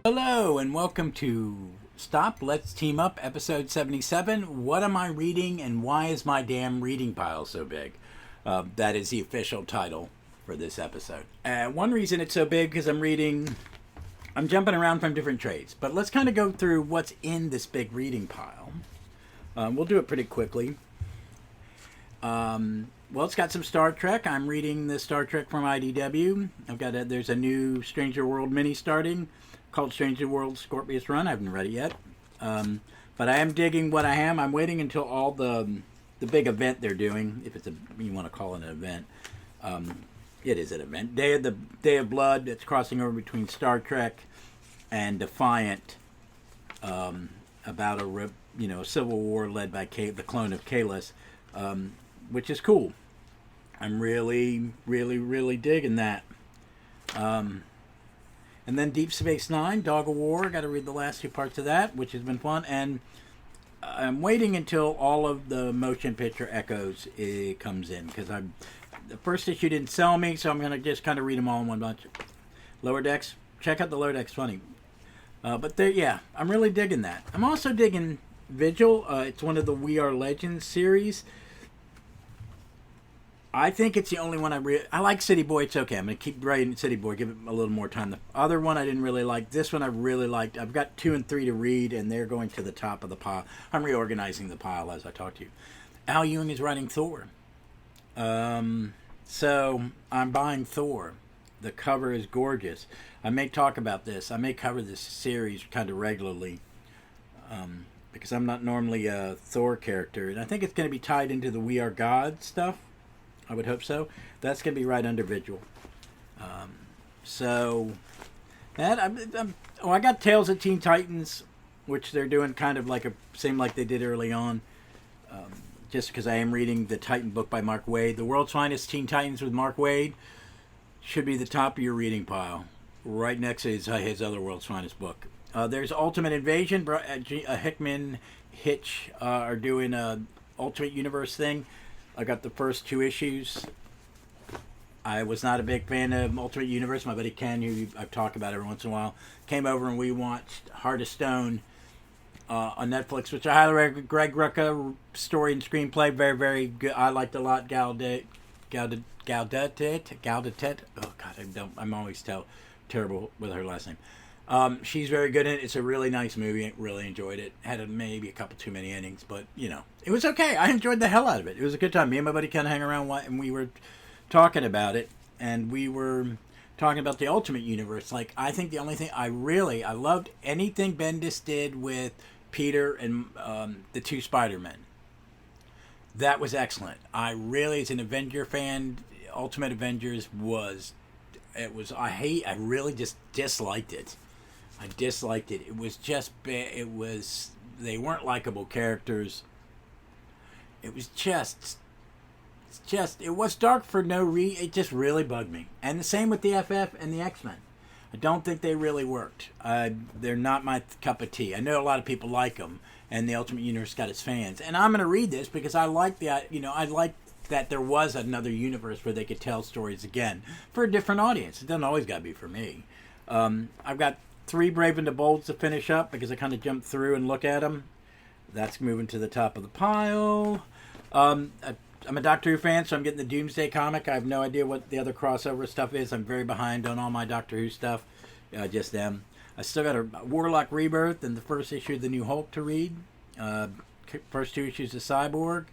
Hello and welcome to Stop, Let's Team Up, episode 77. What am I reading and why is my damn reading pile so big? That is the official title for this episode. One reason it's so big because I'm jumping around from different trades. But let's kind of go through what's in this big reading pile. We'll do it pretty quickly. Well, it's got some Star Trek. I'm reading the Star Trek from IDW. There's a new Stranger World mini starting called Stranger World Scorpius Run. I haven't read it yet. But I am digging what I am. I'm waiting until all the big event they're doing, if you want to call it an event. It is an event. Day of Blood. It's crossing over between Star Trek and Defiant, about a civil war led by the clone of Kahless, which is cool. I'm really, really, really digging that. And then Deep Space Nine, Dog of War. Got to read the last two parts of that, which has been fun. And I'm waiting until all of the motion picture echoes comes in, because the first issue didn't sell me, so I'm going to just kind of read them all in one bunch. Lower Decks. Check out the Lower Decks. Funny. But I'm really digging that. I'm also digging Vigil. It's one of the We Are Legends series. I think it's the only one I like City Boy. It's okay. I'm going to keep writing City Boy. Give it a little more time. The other one I didn't really like. This one I really liked. I've got 2 and 3 to read, and they're going to the top of the pile. I'm reorganizing the pile as I talk to you. Al Ewing is writing Thor. So I'm buying Thor. The cover is gorgeous. I may talk about this. I may cover this series kind of regularly, because I'm not normally a Thor character. And I think it's going to be tied into the We Are God stuff. I would hope so. That's going to be right under Vigil. I got Tales of Teen Titans, which they're doing kind of same like they did early on. Just because I am reading the Titan book by Mark Waid. The World's Finest Teen Titans with Mark Waid should be the top of your reading pile, right next to his other World's Finest book. There's Ultimate Invasion. Hickman, Hitch are doing a Ultimate Universe thing. I got the first 2 issues. I was not a big fan of Ultimate Universe. My buddy Ken, who I've talked about every once in a while, came over and we watched Heart of Stone on Netflix, which I highly recommend. Greg Rucka, story and screenplay, very, very good. I liked a lot. Gaudet. Oh God, I'm always terrible with her last name. She's very good in it. It's a really nice movie. I really enjoyed it. Had maybe a couple too many endings, but it was okay. I enjoyed the hell out of it. It was a good time. Me and my buddy kind of hang around and we were talking about it, and we were talking about the Ultimate Universe. I think the only thing I loved anything Bendis did with Peter and the 2 Spider-Men. That was excellent. I really, as an Avenger fan, Ultimate Avengers I really just disliked it. I disliked it. It was just bad. They weren't likable characters. It was it was dark for no reason. It just really bugged me. And the same with the FF and the X-Men. I don't think they really worked. They're not my cup of tea. I know a lot of people like them, and the Ultimate Universe got its fans. And I'm going to read this because I like I like that there was another universe where they could tell stories again for a different audience. It doesn't always got to be for me. I've got 3 Brave and the Bold to finish up because I kind of jumped through and look at them. That's moving to the top of the pile. I'm a Doctor Who fan, so I'm getting the Doomsday comic. I have no idea what the other crossover stuff is. I'm very behind on all my Doctor Who stuff. Just them. I still got a Warlock Rebirth and the first issue of the new Hulk to read. First 2 issues of Cyborg.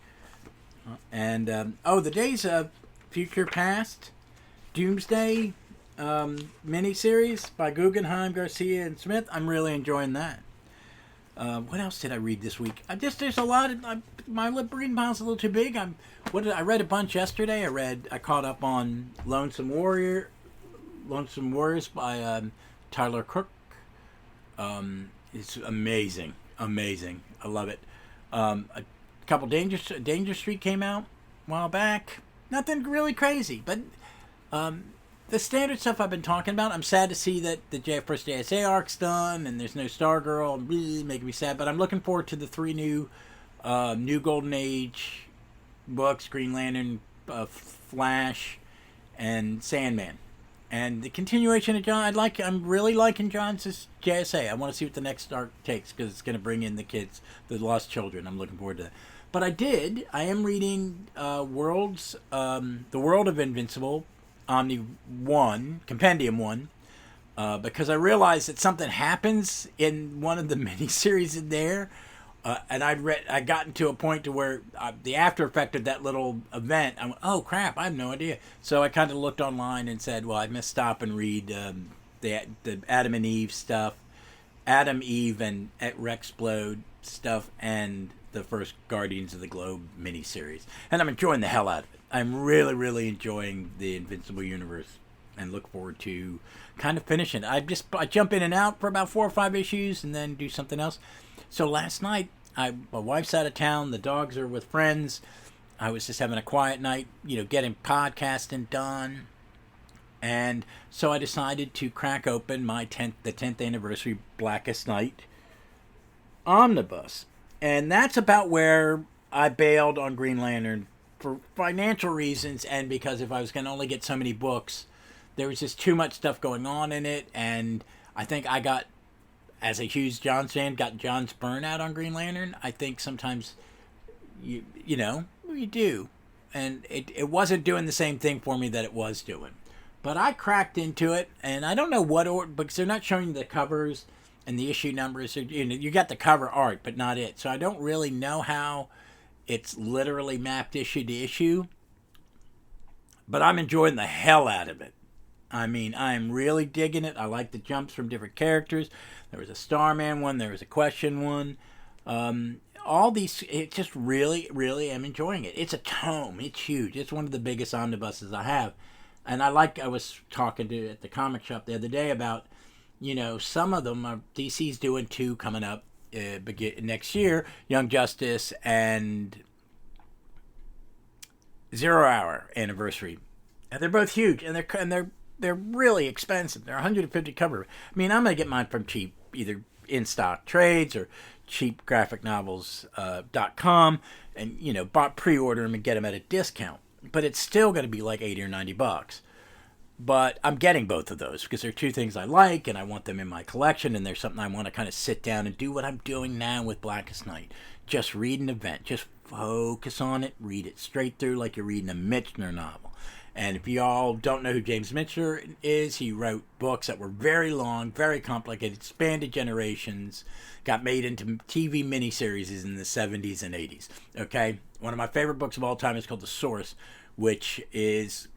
And, the Days of Future Past Doomsday miniseries by Guggenheim, Garcia, and Smith. I'm really enjoying that. What else did I read this week? There's a lot of, my reading pile's a little too big. I read a bunch yesterday. I caught up on Lonesome Warriors by Tyler Crook. It's amazing. I love it. A couple Danger Street came out a while back. Nothing really crazy, but the standard stuff I've been talking about. I'm sad to see that the first JSA arc's done and there's no Stargirl. Really making me sad, but I'm looking forward to the 3 new Golden Age books: Green Lantern, Flash, and Sandman. And the continuation of John, I'm really liking John's JSA. I want to see what the next arc takes because it's going to bring in the kids, the lost children. I'm looking forward to that. But I am reading The World of Invincible, Omni 1, Compendium 1, because I realized that something happens in one of the miniseries in there. And I gotten to a point to where the after effect of that little event, I went, oh crap, I have no idea. So I kind of looked online and said, well, I must stop and read the Adam and Eve stuff, Adam, Eve, and Rexplode stuff, and the first Guardians of the Globe miniseries. And I'm enjoying the hell out of it. I'm really, really enjoying the Invincible universe and look forward to kind of finishing. I jump in and out for about 4 or 5 issues and then do something else. So last night, my wife's out of town. The dogs are with friends. I was just having a quiet night, getting podcasting done. And so I decided to crack open the 10th anniversary Blackest Night omnibus. And that's about where I bailed on Green Lantern for financial reasons and because if I was going to only get so many books, there was just too much stuff going on in it. And I think I got, as a huge Johns fan, got John's burnout on Green Lantern. I think sometimes you do. And it wasn't doing the same thing for me that it was doing. But I cracked into it, and I don't know what order, because they're not showing the covers and the issue numbers. You got the cover art, but not it. So I don't really know how it's literally mapped issue to issue. But I'm enjoying the hell out of it. I mean, I'm really digging it. I like the jumps from different characters. There was a Starman one. There was a Question one. All these, it just really, really am enjoying it. It's a tome. It's huge. It's one of the biggest omnibuses I have. And I was talking at the comic shop the other day about, some of them DC's doing 2 coming up next year, Young Justice and 0 Hour anniversary. And they're both huge, and they're really expensive. They're $150 cover. I mean, I'm gonna get mine from cheap, either in stock trades or cheapgraphicnovels.com, and pre-order them and get them at a discount. But it's still going to be like $80 or $90. But I'm getting both of those because they're 2 things I like and I want them in my collection, and there's something I want to kind of sit down and do what I'm doing now with Blackest Night. Just read an event. Just focus on it. Read it straight through like you're reading a Michener novel. And if y'all don't know who James Michener is, he wrote books that were very long, very complicated, spanned generations, got made into TV miniseries in the 70s and 80s. Okay? One of my favorite books of all time is called The Source, which is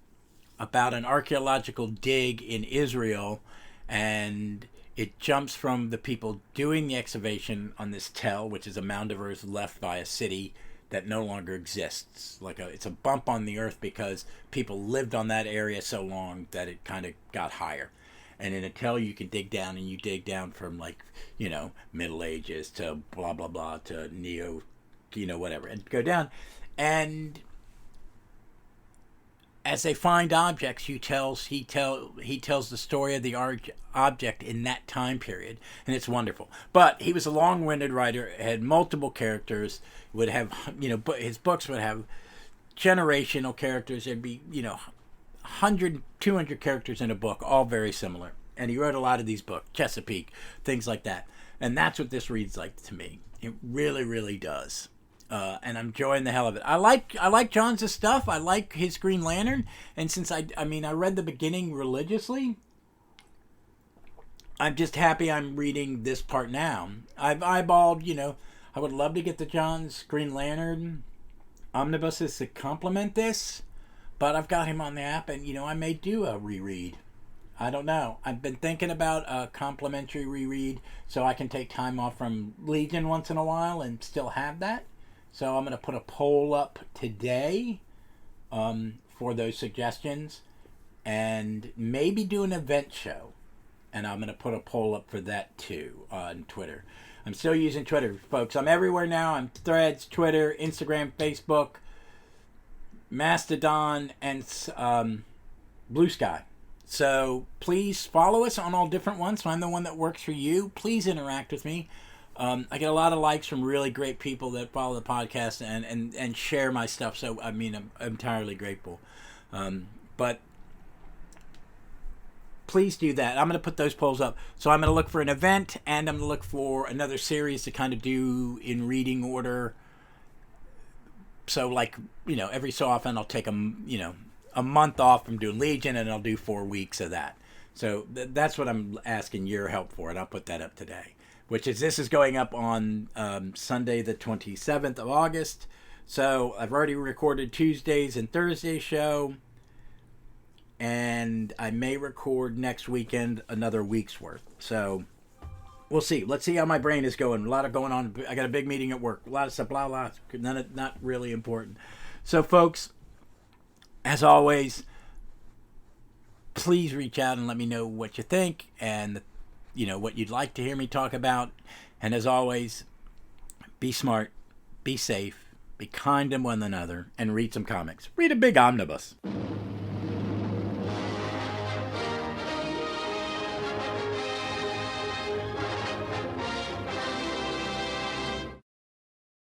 about an archaeological dig in Israel, and it jumps from the people doing the excavation on this tell, which is a mound of earth left by a city that no longer exists. It's a bump on the earth because people lived on that area so long that it kind of got higher. And in a tell, you can dig down, and you dig down from Middle Ages to blah blah blah to neo, whatever, and go down. And as they find objects, he tells the story of the object in that time period, and it's wonderful. But he was a long-winded writer, had multiple characters, would have, his books would have generational characters. There'd be, 100, 200 characters in a book, all very similar. And he wrote a lot of these books, Chesapeake, things like that. And that's what this reads like to me. It really, really does. And I'm enjoying the hell of it. I like John's stuff. I like his Green Lantern. And since I read the beginning religiously, I'm just happy I'm reading this part now. I've eyeballed, I would love to get the John's Green Lantern omnibuses to complement this, but I've got him on the app, and I may do a reread. I don't know. I've been thinking about a complimentary reread so I can take time off from Legion once in a while and still have that. So I'm going to put a poll up today for those suggestions, and maybe do an event show. And I'm going to put a poll up for that too on Twitter. I'm still using Twitter, folks. I'm everywhere now. I'm Threads, Twitter, Instagram, Facebook, Mastodon, and Blue Sky. So please follow us on all different ones. Find the one that works for you. Please interact with me. I get a lot of likes from really great people that follow the podcast and share my stuff. So, I'm entirely grateful. But please do that. I'm going to put those polls up. So I'm going to look for an event, and I'm going to look for another series to kind of do in reading order. So, like, every so often I'll take a month off from doing Legion, and I'll do 4 weeks of that. So that's what I'm asking your help for, and I'll put that up today. This is going up on Sunday the 27th of August. So I've already recorded Tuesdays and Thursday's show, and I may record next weekend another week's worth. So we'll see. Let's see how my brain is going. A lot of going on. I got a big meeting at work. A lot of stuff, blah, blah. Not really important. So, folks, as always, please reach out and let me know what you think and, what you'd like to hear me talk about. And as always, be smart, be safe, be kind to one another, and read some comics. Read a big omnibus.